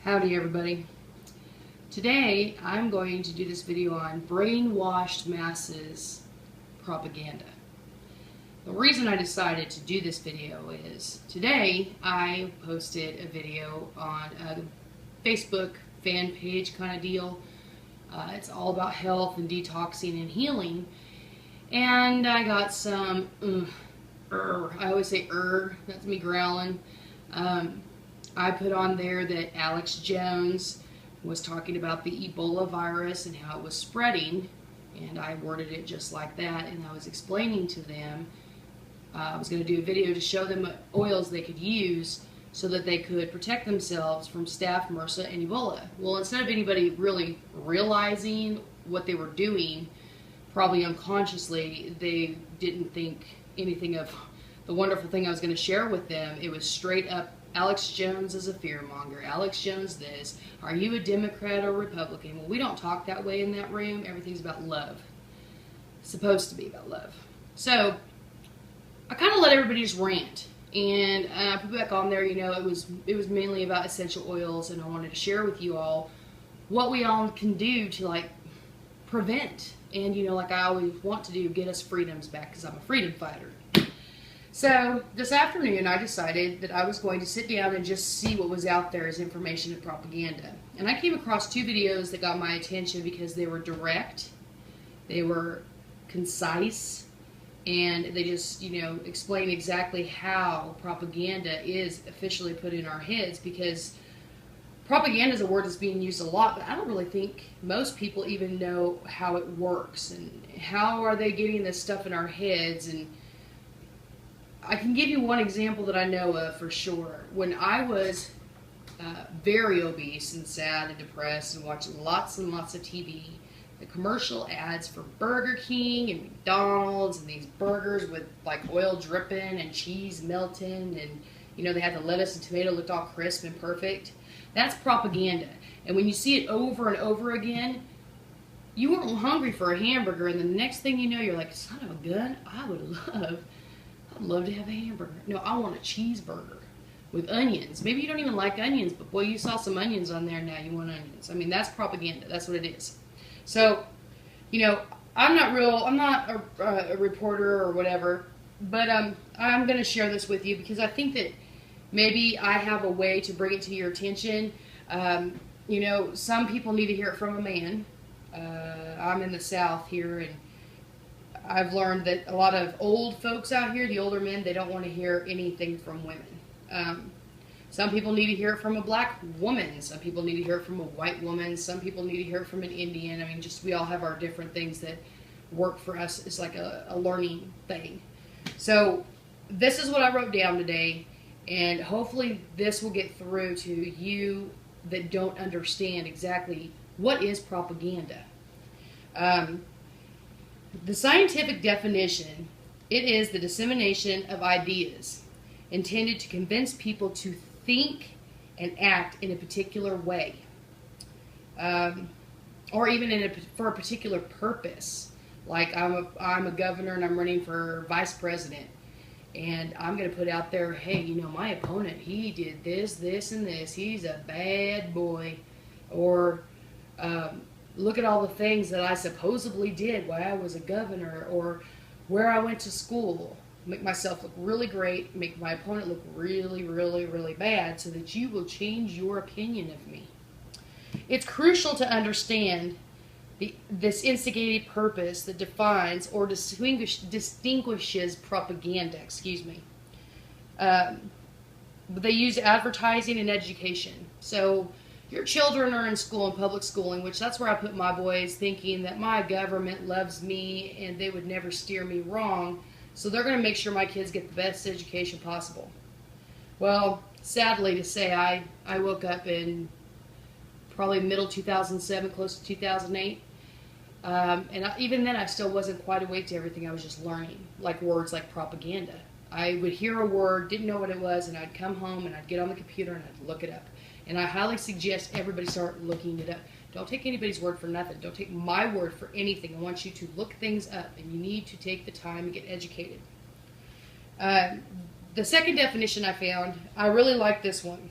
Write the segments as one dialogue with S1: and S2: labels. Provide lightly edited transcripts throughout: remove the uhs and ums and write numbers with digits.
S1: Howdy everybody. Today I'm going to do this video on brainwashed masses propaganda. The reason I decided to do this video is today I posted a video on a Facebook fan page kind of deal. It's all about health and detoxing and healing, and I got some I always say that's me growling. I put on there that Alex Jones was talking about the Ebola virus and how it was spreading, and I worded it just like that, and I was explaining to them I was going to do a video to show them what oils they could use so that they could protect themselves from staph, MRSA, and Ebola. Well, instead of anybody really realizing what they were doing, probably unconsciously, they didn't think anything of the wonderful thing I was going to share with them. It was straight up, Alex Jones is a fearmonger. Alex Jones this. Are you a Democrat or Republican? Well, we don't talk that way in that room. Everything's about love. It's supposed to be about love. So I kind of let everybody just rant, and I put back on there, you know, it was mainly about essential oils, and I wanted to share with you all what we all can do to like prevent, and you know, like I always want to do, get us freedoms back, because I'm a freedom fighter. So this afternoon I decided that I was going to sit down and just see what was out there as information and propaganda. And I came across two videos that got my attention because they were direct, they were concise, and they just, you know, explain exactly how propaganda is officially put in our heads, because propaganda is a word that's being used a lot, but I don't really think most people even know how it works and how are they getting this stuff in our heads. And I can give you one example that I know of for sure. When I was very obese and sad and depressed and watching lots and lots of TV, the commercial ads for Burger King and McDonald's and these burgers with like oil dripping and cheese melting, and you know, they had the lettuce and tomato looked all crisp and perfect. That's propaganda. And when you see it over and over again, you weren't hungry for a hamburger, and the next thing you know, you're like, son of a gun, I'd love to have a hamburger. No, I want a cheeseburger with onions. Maybe you don't even like onions, but boy, you saw some onions on there, now you want onions. I mean, that's propaganda. That's what it is. So, you know, I'm not a reporter or whatever, but I'm going to share this with you because I think that maybe I have a way to bring it to your attention. You know, some people need to hear it from a man. I'm in the South here, and I've learned that a lot of old folks out here, the older men, they don't want to hear anything from women. Some people need to hear it from a black woman. Some people need to hear it from a white woman. Some people need to hear it from an Indian. I mean, just we all have our different things that work for us. It's like a learning thing. So this is what I wrote down today, and hopefully this will get through to you that don't understand exactly what is propaganda. The scientific definition, it is the dissemination of ideas intended to convince people to think and act in a particular way, or even for a particular purpose. Like I'm a governor and I'm running for vice president, and I'm going to put out there, hey, you know, my opponent, he did this, this, and this. He's a bad boy. Or look at all the things that I supposedly did while I was a governor, or where I went to school. Make myself look really great, make my opponent look really, really, really bad, so that you will change your opinion of me. It's crucial to understand this instigated purpose that defines or distinguishes propaganda. They use advertising and education. So your children are in school and public schooling, which that's where I put my boys, thinking that my government loves me and they would never steer me wrong. So they're going to make sure my kids get the best education possible. Well, sadly to say, I woke up in probably middle 2007, close to 2008. Even then I still wasn't quite awake to everything. I was just learning, like words like propaganda. I would hear a word, didn't know what it was, and I'd come home and I'd get on the computer and I'd look it up. And I highly suggest everybody start looking it up. Don't take anybody's word for nothing. Don't take my word for anything. I want you to look things up, and you need to take the time and get educated. The second definition I found, I really like this one.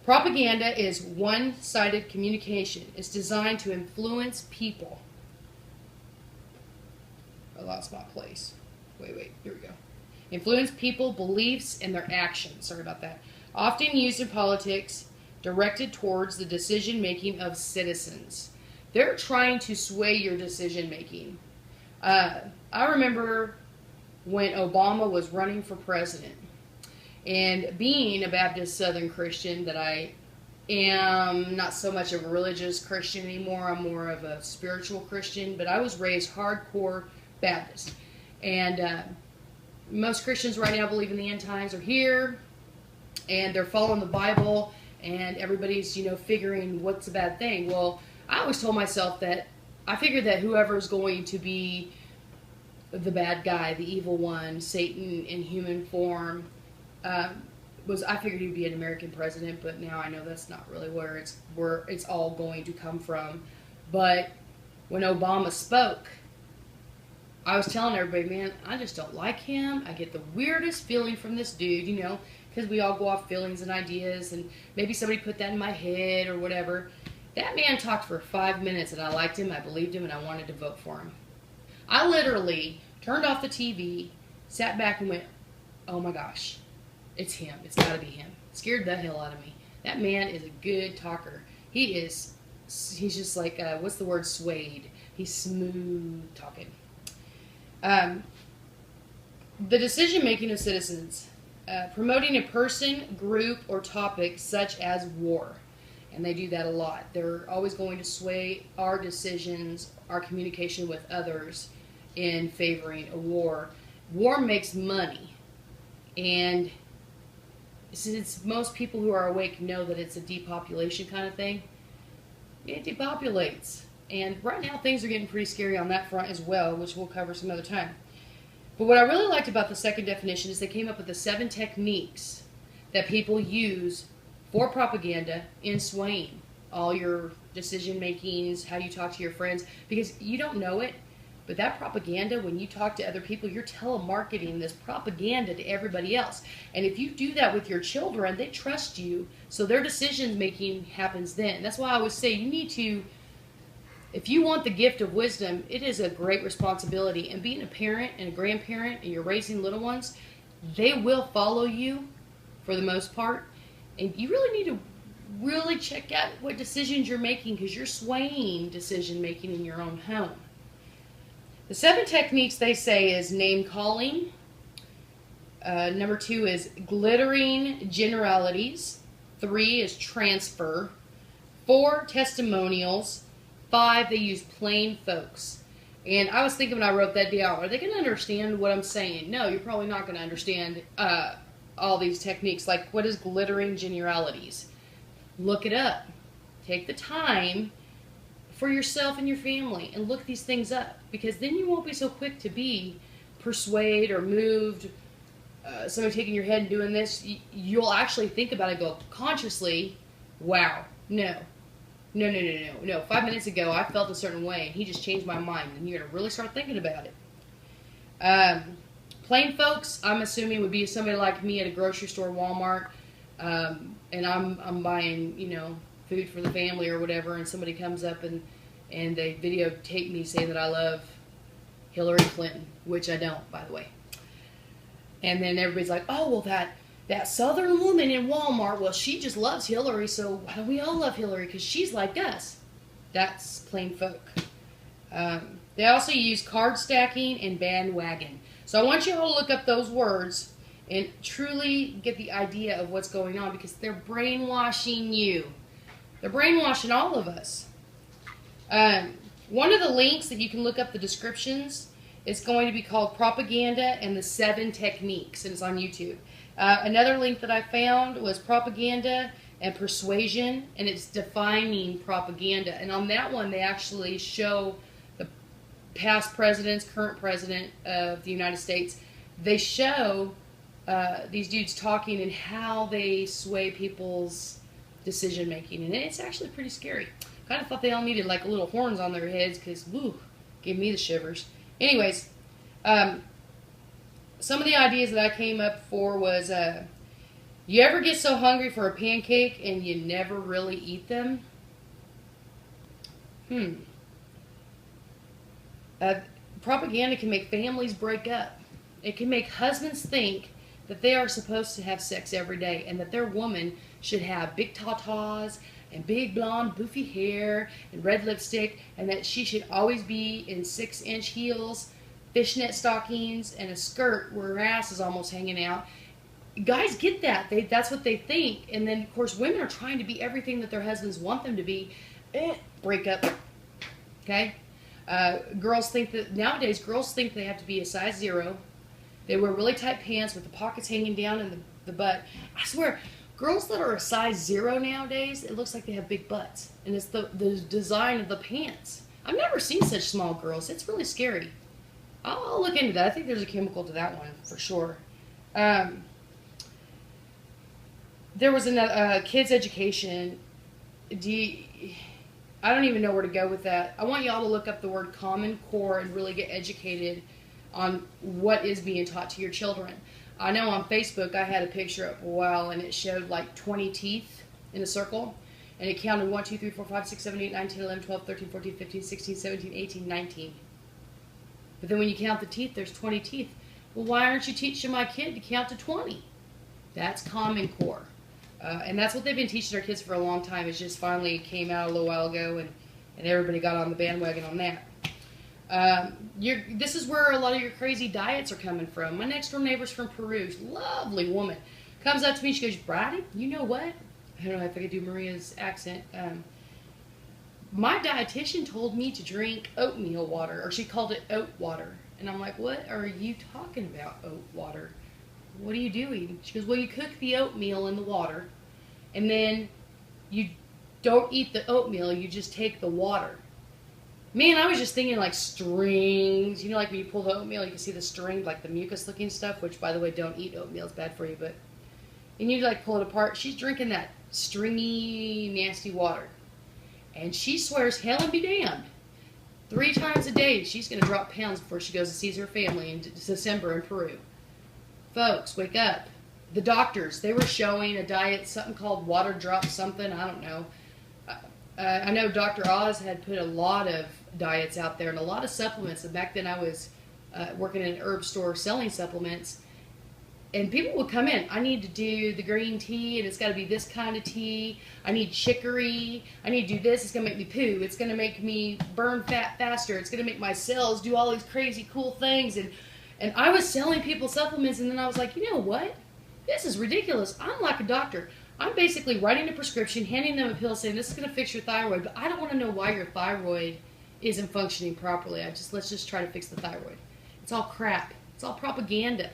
S1: Propaganda is one-sided communication. It's designed to influence people. I lost my place. Wait, here we go. Influence people, beliefs, and their actions. Sorry about that. Often used in politics, directed towards the decision-making of citizens. They're trying to sway your decision-making. I remember when Obama was running for president, and being a Baptist Southern Christian, that I am not so much of a religious Christian anymore, I'm more of a spiritual Christian, but I was raised hardcore Baptist. And most Christians right now believe in the end times are here, and they're following the Bible, and everybody's, figuring what's a bad thing. Well, I always told myself that I figured that whoever's going to be the bad guy, the evil one, Satan in human form, I figured he'd be an American president, but now I know that's not really where it's all going to come from. But when Obama spoke, I was telling everybody, man, I just don't like him. I get the weirdest feeling from this dude, because we all go off feelings and ideas, and maybe somebody put that in my head or whatever. That man talked for 5 minutes, and I liked him, I believed him, and I wanted to vote for him. I literally turned off the TV, sat back and went, oh my gosh, it's him. It's got to be him. It scared the hell out of me. That man is a good talker. He's just like, what's the word, swayed. He's smooth talking. The decision-making of citizens. Promoting a person, group, or topic such as war. And they do that a lot. They're always going to sway our decisions, our communication with others in favoring a war. War makes money. And since most people who are awake know that it's a depopulation kind of thing, it depopulates. And right now things are getting pretty scary on that front as well, which we'll cover some other time. But what I really liked about the second definition is they came up with the 7 techniques that people use for propaganda in swaying all your decision makings, how you talk to your friends, because you don't know it, but that propaganda, when you talk to other people, you're telemarketing this propaganda to everybody else. And if you do that with your children, they trust you, so their decision making happens then. That's why I always say you need to, if you want the gift of wisdom, it is a great responsibility. And being a parent and a grandparent and you're raising little ones, they will follow you for the most part. And you really need to really check out what decisions you're making, because you're swaying decision making in your own home. The 7 techniques they say is name calling. Number 2 is glittering generalities. 3 is transfer. 4, testimonials. 5, they use plain folks. And I was thinking when I wrote that down, are they going to understand what I'm saying? No, you're probably not going to understand all these techniques. Like, what is glittering generalities? Look it up. Take the time for yourself and your family and look these things up, because then you won't be so quick to be persuaded or moved. Somebody taking your head and doing this, you'll actually think about it, go consciously, wow, no. 5 minutes ago I felt a certain way and he just changed my mind, and you're going to really start thinking about it. Plain folks, I'm assuming, would be somebody like me at a grocery store, Walmart, and I'm buying, food for the family or whatever, and somebody comes up and they videotape me saying that I love Hillary Clinton, which I don't, by the way. And then everybody's like, oh, well, that southern woman in Walmart, well, she just loves Hillary, so why don't we all love Hillary? Because she's like us. That's plain folk. They also use card stacking and bandwagon. So I want you all to look up those words and truly get the idea of what's going on, because they're brainwashing you. They're brainwashing all of us. One of the links that you can look up the descriptions is going to be called Propaganda and the 7 Techniques, and it's on YouTube. Another link that I found was Propaganda and Persuasion, and it's defining propaganda. And on that one, they actually show the past presidents, current president of the United States. They show these dudes talking and how they sway people's decision making, and it's actually pretty scary. Kind of thought they all needed like little horns on their heads, because woo, gave me the shivers. Anyways, some of the ideas that I came up for was You ever get so hungry for a pancake and you never really eat them? Propaganda can make families break up. It can make husbands think that they are supposed to have sex every day and that their woman should have big tatas and big blonde boofy hair and red lipstick, and that she should always be in 6-inch heels, fishnet stockings, and a skirt where her ass is almost hanging out. Guys get that. That's what they think. And then, of course, women are trying to be everything that their husbands want them to be. Break up. Okay? Girls think that, nowadays, girls think they have to be a size 0. They wear really tight pants with the pockets hanging down and the butt. I swear, girls that are a size 0 nowadays, it looks like they have big butts. And it's the design of the pants. I've never seen such small girls. It's really scary. I'll look into that. I think there's a chemical to that one, for sure. There was another kids education. I don't even know where to go with that. I want y'all to look up the word Common Core and really get educated on what is being taught to your children. I know on Facebook I had a picture up a while and it showed like 20 teeth in a circle, and it counted 1, 2, 3, 4, 5, 6, 7, 8, 9, 10, 11, 12, 13, 14, 15, 16, 17, 18, 19. But then when you count the teeth, there's 20 teeth. Well, why aren't you teaching my kid to count to 20? That's Common Core. And that's what they've been teaching our kids for a long time. It just finally came out a little while ago, and everybody got on the bandwagon on that. This is where a lot of your crazy diets are coming from. My next door neighbor's from Peru. Lovely woman. Comes up to me, she goes, Brighty, you know what? I don't know if I could do Maria's accent. My dietitian told me to drink oatmeal water, or she called it oat water. And I'm like, what are you talking about, oat water? What are you doing? She goes, well, you cook the oatmeal in the water, and then you don't eat the oatmeal, you just take the water. Man, I was just thinking like strings. You know, like when you pull the oatmeal, you can see the string, like the mucus looking stuff, which, by the way, don't eat oatmeal. It's bad for you. And you like pull it apart. She's drinking that stringy, nasty water. And she swears hell and be damned. 3 times a day, she's going to drop pounds before she goes and sees her family in December in Peru. Folks, wake up. The doctors, they were showing a diet, something called water drop something. I don't know. I know Dr. Oz had put a lot of diets out there and a lot of supplements. And back then I was working in an herb store selling supplements. And people would come in. I need to do the green tea, and it's got to be this kind of tea. I need chicory. I need to do this. It's going to make me poo. It's going to make me burn fat faster. It's going to make my cells do all these crazy cool things. And I was selling people supplements, and then I was like, you know what? This is ridiculous. I'm like a doctor. I'm basically writing a prescription, handing them a pill, saying this is going to fix your thyroid, but I don't want to know why your thyroid isn't functioning properly. Let's just try to fix the thyroid. It's all crap. It's all propaganda.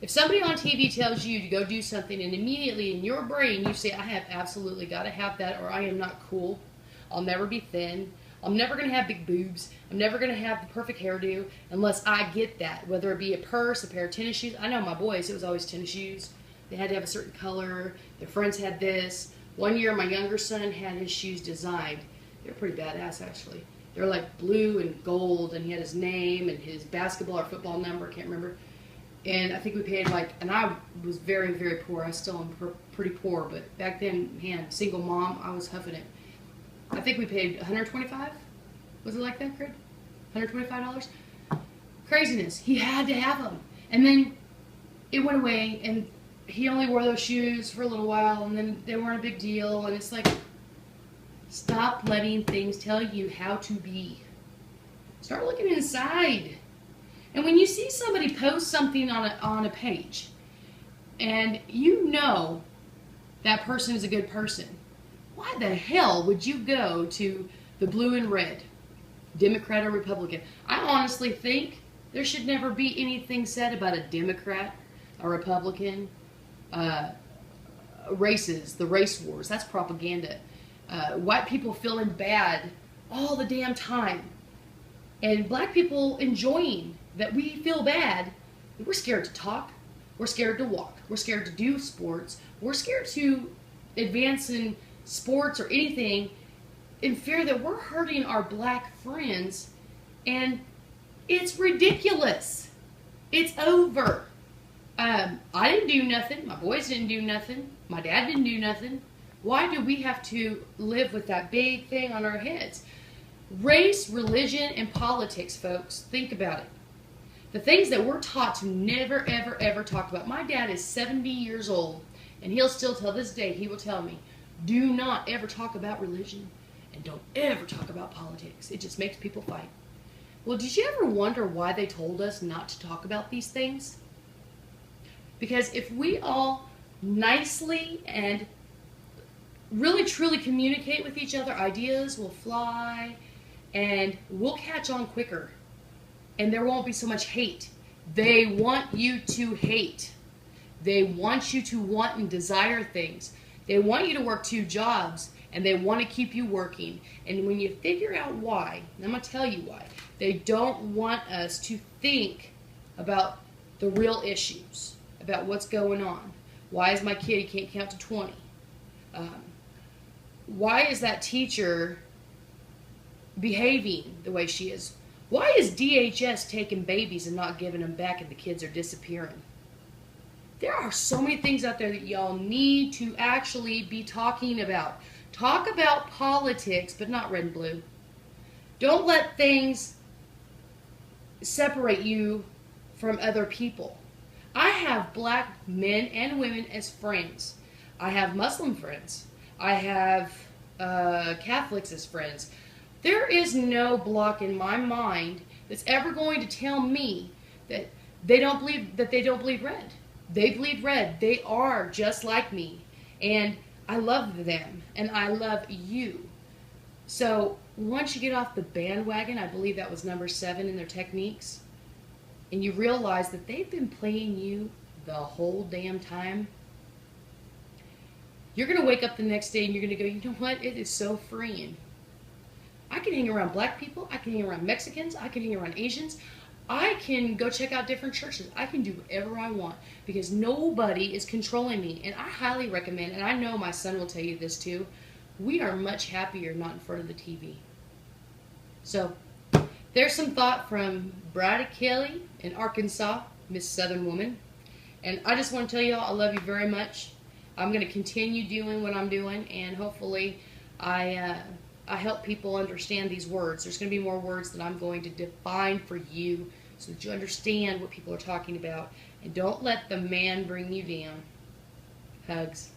S1: If somebody on TV tells you to go do something and immediately in your brain you say, I have absolutely got to have that, or I am not cool, I'll never be thin, I'm never going to have big boobs, I'm never going to have the perfect hairdo unless I get that, whether it be a purse, a pair of tennis shoes. I know my boys, it was always tennis shoes. They had to have a certain color. Their friends had this. One year my younger son had his shoes designed. They're pretty badass, actually. They're like blue and gold, and he had his name and his basketball or football number, I can't remember. And I think we paid and I was very, very poor. I still am pretty poor, but back then, man, single mom, I was huffing it. I think we paid $125. Was it like that, Craig? $125? Craziness. He had to have them. And then it went away, and he only wore those shoes for a little while, and then they weren't a big deal. And it's like, stop letting things tell you how to be. Start looking inside. And when you see somebody post something on a page, and you know that person is a good person, why the hell would you go to the blue and red, Democrat or Republican? I honestly think there should never be anything said about a Democrat, a Republican, races, the race wars. That's propaganda. White people feeling bad all the damn time, and black people enjoying that we feel bad. We're scared to talk. We're scared to walk. We're scared to do sports. We're scared to advance in sports or anything in fear that we're hurting our black friends. And it's ridiculous. It's over. I didn't do nothing. My boys didn't do nothing. My dad didn't do nothing. Why do we have to live with that big thing on our heads? Race, religion, and politics, folks. Think about it. The things that we're taught to never, ever, ever talk about. My dad is 70 years old, and he'll still tell this day, he will tell me, do not ever talk about religion, and don't ever talk about politics. It just makes people fight. Well, did you ever wonder why they told us not to talk about these things? Because if we all nicely and really truly communicate with each other, ideas will fly and we'll catch on quicker. And there won't be so much hate. They want you to hate. They want you to want and desire things. They want you to work 2 jobs, and they want to keep you working. And when you figure out why, and I'm going to tell you why, they don't want us to think about the real issues, about what's going on. Why is my kid, he can't count to 20? Why is that teacher behaving the way she is? Why is DHS taking babies and not giving them back and the kids are disappearing? There are so many things out there that y'all need to actually be talking about. Talk about politics, but not red and blue. Don't let things separate you from other people. I have black men and women as friends. I have Muslim friends. I have Catholics as friends. There is no block in my mind that's ever going to tell me that they don't believe red. They bleed red. They are just like me. And I love them. And I love you. So once you get off the bandwagon, I believe that was number 7 in their techniques, and you realize that they've been playing you the whole damn time, you're going to wake up the next day and you're going to go, you know what? It is so freeing. I can hang around black people. I can hang around Mexicans. I can hang around Asians. I can go check out different churches. I can do whatever I want because nobody is controlling me. And I highly recommend, and I know my son will tell you this too, we are much happier not in front of the TV. So there's some thought from Brighty Kelley in Arkansas, Miss Southern Woman. And I just want to tell y'all I love you very much. I'm going to continue doing what I'm doing, and hopefully I help people understand these words. There's going to be more words that I'm going to define for you so that you understand what people are talking about. And don't let the man bring you down. Hugs.